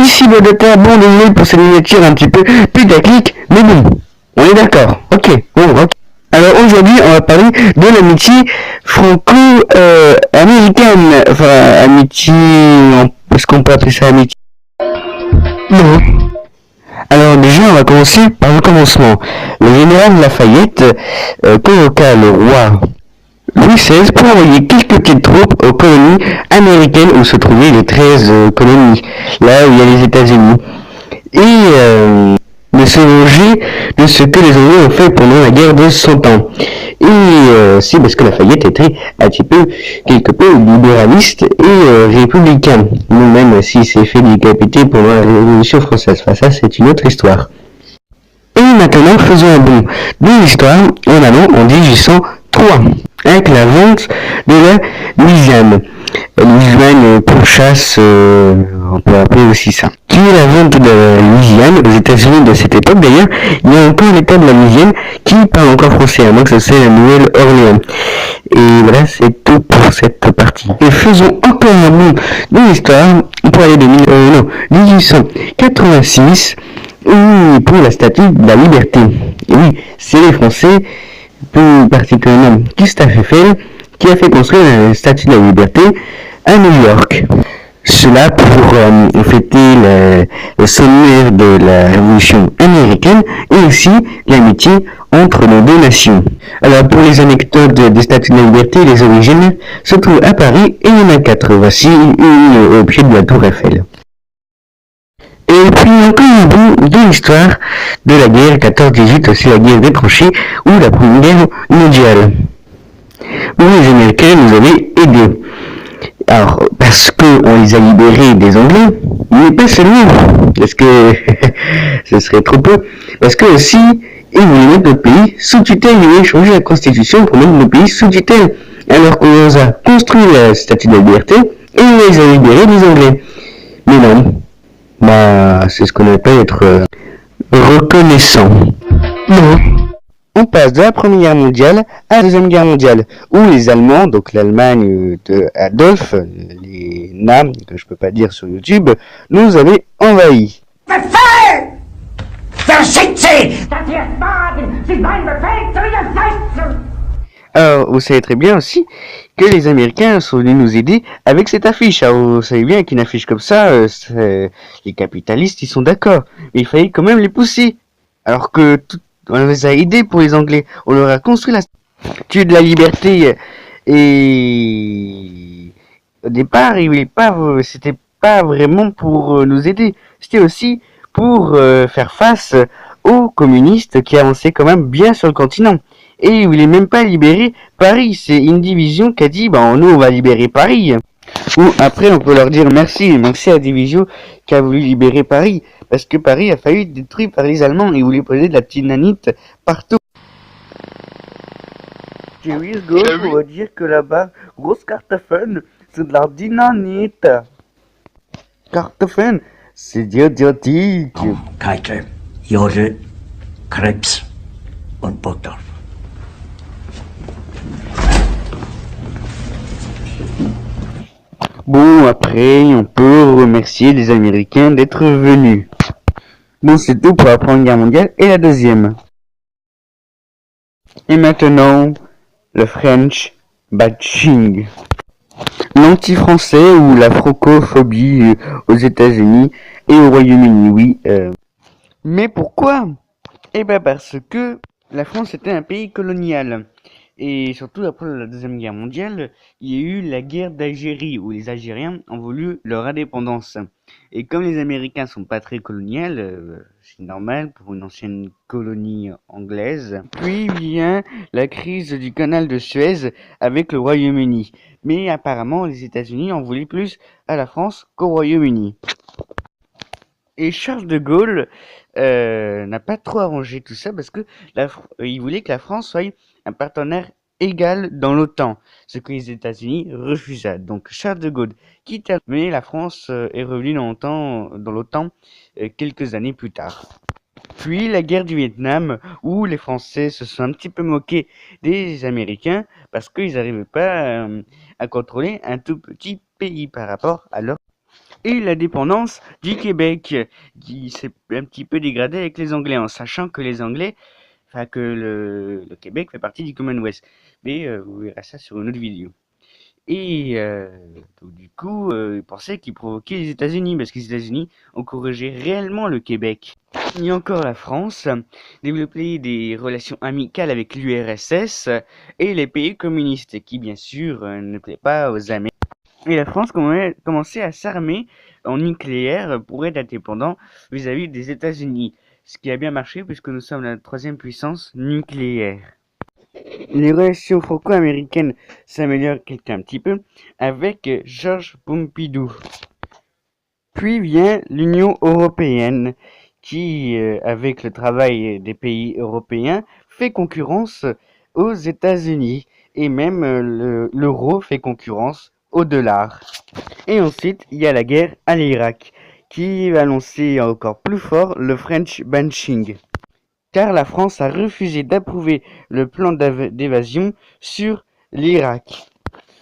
ici Bodoka, bon désolé pour cette miniature un petit peu putaclic, mais bon, on est d'accord, ok, bon, ok. Alors aujourd'hui, on va parler de l'amitié franco-américaine, enfin, amitié, est-ce qu'on peut appeler ça amitié? Non. Alors déjà, on va commencer par le commencement. Le général Lafayette convoqua le roi Louis XVI pour envoyer quelques petites troupes aux colonies américaines où se trouvaient les 13 colonies, là où il y a les États-Unis, et de se venger de ce que les Anglais ont fait pendant la guerre de 100 ans. Et c'est parce que Lafayette était un petit peu, quelque peu libéraliste et républicain, même s'il s'est fait décapiter pendant la Révolution française. Enfin, ça, c'est une autre histoire. Et maintenant, faisons un bond de l'histoire en allant en 1803, avec la vente de la Louisiane. Louisiane pour chasse, on peut appeler aussi ça. Qui est la vente de la Louisiane aux États-Unis de cette époque d'ailleurs. Il y a encore l'État de la Louisiane qui parle encore français, à moins que ce soit la Nouvelle-Orléans. Et voilà, c'est tout pour cette partie. Et faisons encore un bond de l'histoire pour aller de 1886 pour la statue de la liberté. Et oui, c'est les Français, plus particulièrement Gustave Eiffel, qui a fait construire la statue de la liberté à New York. Cela pour fêter le sommaire de la Révolution américaine et aussi l'amitié entre nos deux nations. Alors pour les anecdotes des statues de la liberté, les origines se trouvent à Paris et il y en a 4. Voici une au pied de la tour Eiffel. Et puis encore un bout de l'histoire de la guerre 14-18, aussi la guerre des tranchées ou la Première Guerre mondiale, où les Américains nous avaient aidés. Alors, parce qu'on les a libérés des Anglais, mais pas seulement, parce que ce serait trop peu, parce que aussi, ils voulaient mettre notre pays sous tutelle, ils voulaient changer la constitution pour mettre notre pays sous tutelle, alors qu'on nous a construit la statue de la liberté, et on les a libérés des Anglais. Mais non, bah, c'est ce qu'on appelle être reconnaissant. Non. On passe de la Première Guerre mondiale à la Deuxième Guerre mondiale, où les Allemands, donc l'Allemagne de Adolphe, les NAM, que je peux pas dire sur YouTube, nous avaient envahis. Alors, vous savez très bien aussi que les Américains sont venus nous aider avec cette affiche. Alors, vous savez bien qu'une affiche comme ça, les capitalistes, ils sont d'accord. Mais il fallait quand même les pousser. Alors que on les a aidés pour les Anglais. On leur a construit la statue de la liberté. Et au départ, c'était pas vraiment pour nous aider. C'était aussi pour faire face aux communistes qui avançaient quand même bien sur le continent. Et il voulait même pas libérer Paris. C'est une division qui a dit, nous on va libérer Paris. Ou après on peut leur dire merci à la division qui a voulu libérer Paris. Parce que Paris a failli être détruit par les Allemands. Ils voulaient poser de la petite nanite partout. Curious Go pour dire que là-bas, grosse Kartoffeln, c'est de la dynamite. Kartoffeln, c'est idiotique. Keitel, Jode, Krebs und Butter. Bon, après, on peut remercier les Américains d'être venus. Bon, c'est tout pour la Première Guerre mondiale et la Deuxième. Et maintenant, le French bashing. L'anti-français ou la francophobie aux États-Unis et au Royaume-Uni, oui. Mais pourquoi? Eh ben parce que la France était un pays colonial. Et surtout après la Deuxième Guerre mondiale, il y a eu la guerre d'Algérie où les Algériens ont voulu leur indépendance. Et comme les Américains sont pas très coloniales, c'est normal pour une ancienne colonie anglaise. Puis vient la crise du canal de Suez avec le Royaume-Uni. Mais apparemment les États-Unis en voulaient plus à la France qu'au Royaume-Uni. Et Charles de Gaulle n'a pas trop arrangé tout ça parce que il voulait que la France soit un partenaire égal dans l'OTAN, ce que les États-Unis refusa. Donc Charles de Gaulle quitte, mais la France est revenue dans l'OTAN quelques années plus tard. Puis la guerre du Vietnam, où les Français se sont un petit peu moqués des Américains parce qu'ils n'arrivaient pas à contrôler un tout petit pays par rapport à leur et la dépendance du Québec, qui s'est un petit peu dégradée avec les Anglais, en sachant que les Anglais, enfin que le Québec fait partie du Commonwealth. Mais vous verrez ça sur une autre vidéo. Et donc, du coup, ils pensaient qu'ils provoquaient les États-Unis, parce que les États-Unis ont corrigé réellement le Québec. Il y a encore la France, développé des relations amicales avec l'URSS et les pays communistes, qui bien sûr ne plaît pas aux Américains. Et la France commençait à s'armer en nucléaire pour être indépendant vis-à-vis des États-Unis, ce qui a bien marché puisque nous sommes la troisième puissance nucléaire. Les relations franco-américaines s'améliorent un petit peu avec Georges Pompidou. Puis vient l'Union européenne qui, avec le travail des pays européens, fait concurrence aux États-Unis et même l'euro fait concurrence au dollar. Et ensuite, il y a la guerre à l'Irak qui va lancer encore plus fort le French Banching, car la France a refusé d'approuver le plan d'évasion sur l'Irak.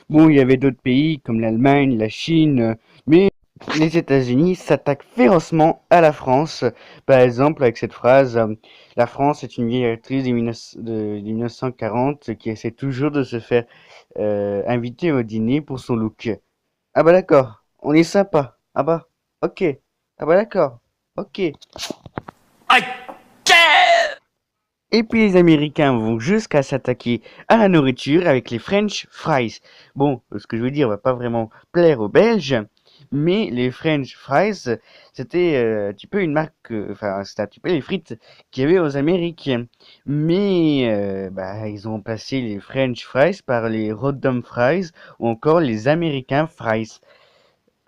Bon, il y avait d'autres pays comme l'Allemagne, la Chine, mais les États-Unis s'attaquent férocement à la France. Par exemple, avec cette phrase, la France est une vieille actrice de 1940 qui essaie toujours de se faire inviter au dîner pour son look. Ah bah d'accord, on est sympa. Ah bah, ok. Ah bah d'accord, ok. I care! Et puis les Américains vont jusqu'à s'attaquer à la nourriture avec les French fries. Bon, ce que je veux dire va pas vraiment plaire aux Belges, mais les French fries, c'était un petit peu une marque, enfin c'était un petit peu les frites qu'il y avait aux Américains. Mais bah, ils ont remplacé les French fries par les Rodham fries ou encore les American fries.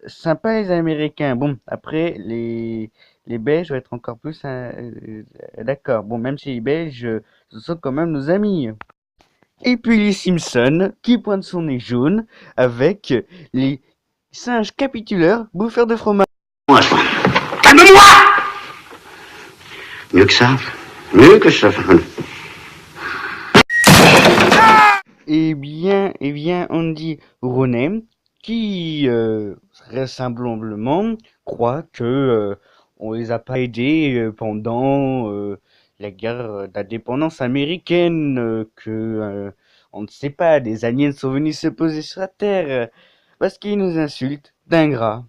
Sympa les Américains. Bon, après, les Belges vont être encore plus d'accord. Bon, même si les Belges, ce sont quand même nos amis. Et puis les Simpsons, qui pointent son nez jaune avec les singes capituleurs bouffeurs de fromage. Calme-moi! Mieux que ça. Mieux que ça. Eh bien, Andy Ronem, qui vraisemblablement croit que on les a pas aidés pendant la guerre d'indépendance américaine, que on ne sait pas, des aliens sont venus se poser sur la Terre, parce qu'ils nous insultent d'ingrats.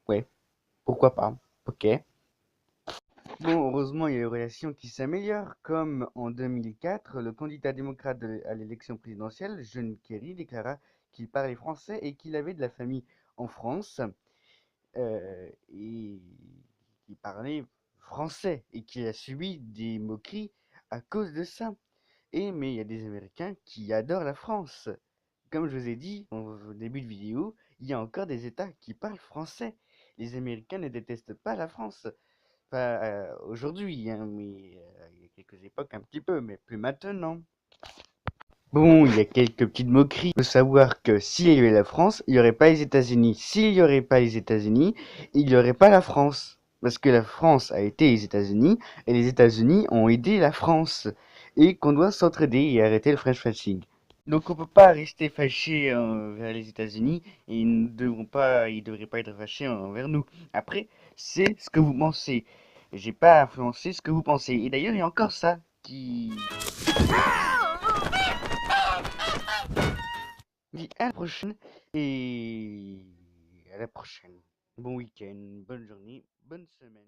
Ouais, pourquoi pas. Ok. Bon, heureusement, il y a des relations qui s'améliorent, comme en 2004, le candidat démocrate à l'élection présidentielle, John Kerry, déclara qu'il parlait français et qu'il avait de la famille en France, et qu'il parlait français, et qu'il a subi des moqueries à cause de ça. Mais il y a des Américains qui adorent la France. Comme je vous ai dit au début de vidéo, il y a encore des États qui parlent français. Les Américains ne détestent pas la France. Pas aujourd'hui, hein, mais il y a quelques époques un petit peu, mais plus maintenant. Bon, il y a quelques petites moqueries. Il faut savoir que s'il y avait la France, il n'y aurait pas les États-Unis. S'il n'y aurait pas les États-Unis, il n'y aurait pas la France. Parce que la France a été les États-Unis, et les États-Unis ont aidé la France. Et qu'on doit s'entraider et arrêter le French fashing. Donc on peut pas rester fâché envers les États-Unis et ils devraient pas être fâchés envers nous. Après, c'est ce que vous pensez. J'ai pas influencé ce que vous pensez. Et d'ailleurs, il y a encore ça qui dit à la prochaine et à la prochaine. Bon week-end, bonne journée, bonne semaine.